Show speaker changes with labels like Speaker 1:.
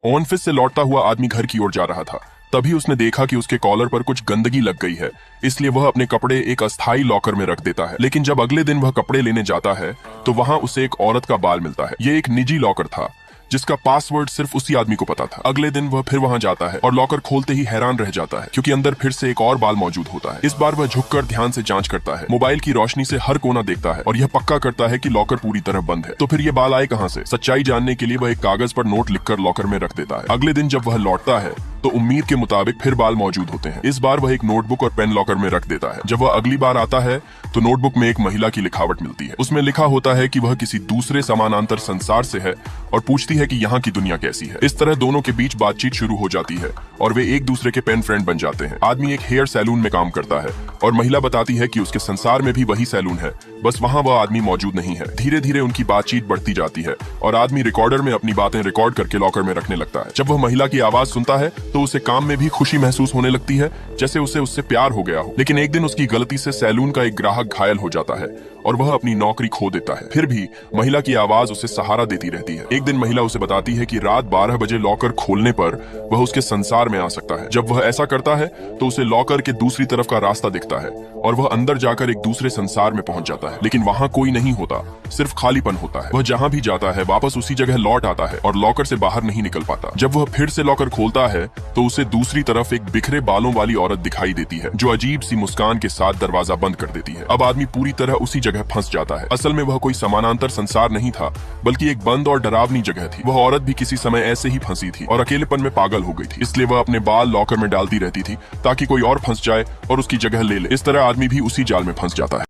Speaker 1: Office से लौटता हुआ आदमी घर की ओर जा रहा था। तभी उसने देखा कि उसके कॉलर पर कुछ गंदगी लग गई है, इसलिए वह अपने कपड़े एक अस्थायी लॉकर में रख देता है। लेकिन जब अगले दिन वह कपड़े लेने जाता है तो वहां उसे एक औरत का बाल मिलता है। ये एक निजी लॉकर था जिसका पासवर्ड सिर्फ उसी आदमी को पता था। अगले दिन वह फिर वहां जाता है और लॉकर खोलते ही हैरान रह जाता है क्योंकि अंदर फिर से एक और बाल मौजूद होता है। इस बार वह झुककर ध्यान से जांच करता है, मोबाइल की रोशनी से हर कोना देखता है और यह पक्का करता है कि लॉकर पूरी तरह बंद है। तो फिर ये बाल आए कहां से? सच्चाई जानने के लिए वह एक कागज पर नोट लिखकर लॉकर में रख देता है। अगले दिन जब वह लौटता है तो उम्मीद के मुताबिक फिर बाल मौजूद होते हैं। इस बार वह एक नोटबुक और पेन लॉकर में रख देता है। जब वह अगली बार आता है तो नोटबुक में एक महिला की लिखावट मिलती है। उसमें लिखा होता है कि वह किसी दूसरे समानांतर संसार से है और पूछती है कि यहाँ की दुनिया कैसी है। इस तरह दोनों के बीच बातचीत शुरू हो जाती है और वे एक दूसरे के पेन फ्रेंड बन जाते हैं। आदमी एक हेयर सैलून में काम करता है और महिला बताती है कि उसके संसार में भी वही सैलून है, बस वहाँ वह आदमी मौजूद नहीं है। धीरे धीरे उनकी बातचीत बढ़ती जाती है और आदमी रिकॉर्डर में अपनी बातें रिकॉर्ड करके लॉकर में रखने लगता है। जब वह महिला की आवाज सुनता है तो उसे काम में भी खुशी महसूस होने लगती है, जैसे उसे उससे प्यार हो गया हो। लेकिन एक दिन उसकी गलती से सैलून का एक ग्राहक घायल हो जाता है और वह अपनी नौकरी खो देता है। फिर भी महिला की आवाज उसे सहारा देती रहती है। एक दिन महिला उसे बताती है कि रात 12 बजे लॉकर खोलने पर वह उसके संसार में आ सकता है। जब वह ऐसा करता है तो उसे लॉकर के दूसरी तरफ का रास्ता दिखता है और वह अंदर जाकर एक दूसरे संसार में पहुंच जाता है। लेकिन वहां कोई नहीं होता, सिर्फ खालीपन होता है। वह जहां भी जाता है वापस उसी जगह लौट आता है और लॉकर से बाहर नहीं निकल पाता। जब वह फिर से लॉकर खोलता है तो उसे दूसरी तरफ एक बिखरे बालों वाली औरत दिखाई देती है जो अजीब सी मुस्कान के साथ दरवाजा बंद कर देती है। अब आदमी पूरी तरह उसी जगह फंस जाता है। असल में वह कोई समानांतर संसार नहीं था, बल्कि एक बंद और डरावनी जगह थी। वह औरत भी किसी समय ऐसे ही फंसी थी और अकेलेपन में पागल हो गई थी, इसलिए वह अपने बाल लॉकर में डालती रहती थी ताकि कोई और फंस जाए और उसकी जगह ले ले। इस तरह आदमी भी उसी जाल में फंस जाता है।